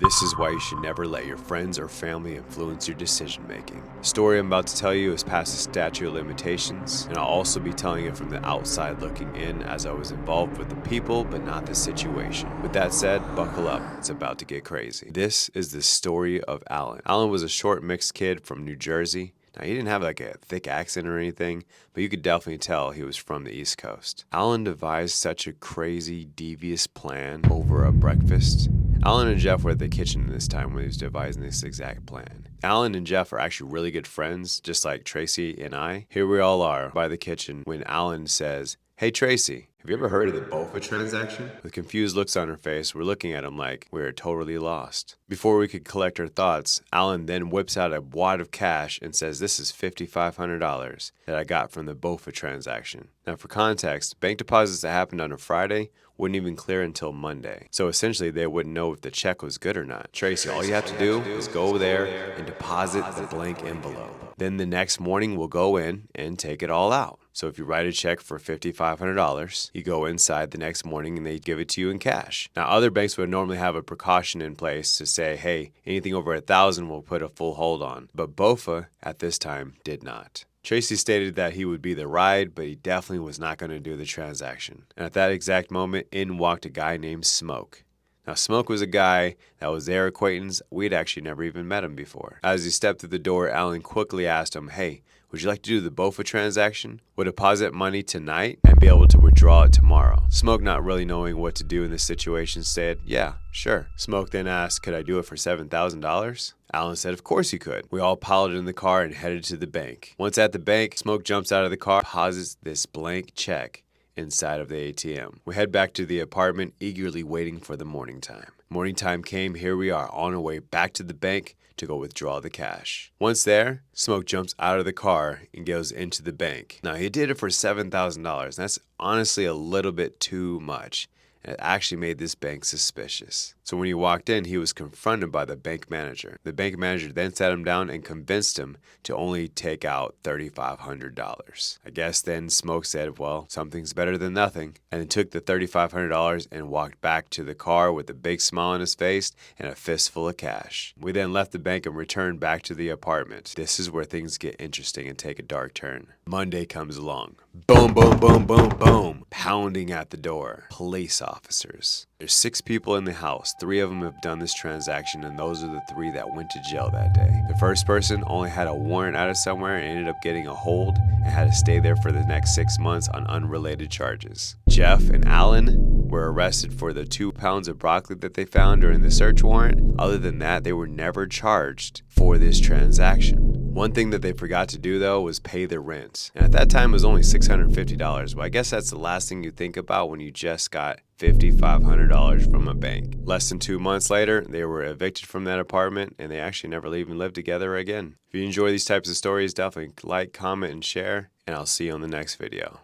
This is why you should never let your friends or family influence your decision making. The story I'm about to tell you is past the statute of limitations, and I'll also be telling it from the outside looking in as I was involved with the people but not the situation. With that said, buckle up, it's about to get crazy. This is the story of Alan. Alan was a short mixed kid from New Jersey. Now, he didn't have like a thick accent or anything, but you could definitely tell he was from the East Coast. Alan devised such a crazy, devious plan over a breakfast. Alan and Jeff were at the kitchen this time when he was devising this exact plan. Alan and Jeff are actually really good friends, just like Tracy and I. Here we all are by the kitchen when Alan says, "Hey Tracy, have you ever heard of the BOFA transaction?" With confused looks on her face, we're looking at him like we're totally lost. Before we could collect our thoughts, Alan then whips out a wad of cash and says, "This is $5,500 that I got from the BOFA transaction." Now for context, bank deposits that happened on a Friday wouldn't even clear until Monday. So essentially they wouldn't know if the check was good or not. Tracy, all you have to do is go there and deposit the blank envelope. Then the next morning we'll go in and take it all out. So if you write a check for $5,500, you go inside the next morning and they give it to you in cash. Now other banks would normally have a precaution in place to say, hey, anything over $1,000 we'll put a full hold on. But BOFA at this time did not. Tracy stated that he would be the ride, but he definitely was not going to do the transaction. And at that exact moment, in walked a guy named Smoke. Now, Smoke was a guy that was their acquaintance. We'd actually never even met him before. As he stepped through the door, Alan quickly asked him, "Hey, would you like to do the BOFA transaction? We'll deposit money tonight and be able to withdraw it tomorrow." Smoke, not really knowing what to do in this situation, said, "Yeah, sure." Smoke then asked, "Could I do it for $7,000? Alan said, "Of course you could." We all piled in the car and headed to the bank. Once at the bank, Smoke jumps out of the car, deposits this blank check inside of the ATM. We head back to the apartment, eagerly waiting for the morning time. Morning time came. Here we are on our way back to the bank to go withdraw the cash. Once there, Smoke jumps out of the car and goes into the bank. Now, he did it for $7,000. That's honestly a little bit too much. It actually made this bank suspicious. So when he walked in, he was confronted by the bank manager. The bank manager then sat him down and convinced him to only take out $3,500. I guess then Smoke said, well, something's better than nothing, and then took the $3,500 and walked back to the car with a big smile on his face and a fistful of cash. We then left the bank and returned back to the apartment. This is where things get interesting and take a dark turn. Monday comes along. Boom, boom, boom, boom, boom. Pounding at the door. Police officers. There's 6 people in the house. 3 of them have done this transaction, and those are the 3 that went to jail that day. The first person only had a warrant out of somewhere and ended up getting a hold and had to stay there for the next 6 months on unrelated charges. Jeff and Alan were arrested for the 2 pounds of broccoli that they found during the search warrant. Other than that, they were never charged for this transaction. One thing that they forgot to do, though, was pay the rent. And at that time, it was only $650. Well, I guess that's the last thing you think about when you just got $5,500 from a bank. Less than 2 months later, they were evicted from that apartment, and they actually never even lived together again. If you enjoy these types of stories, definitely like, comment, and share, and I'll see you on the next video.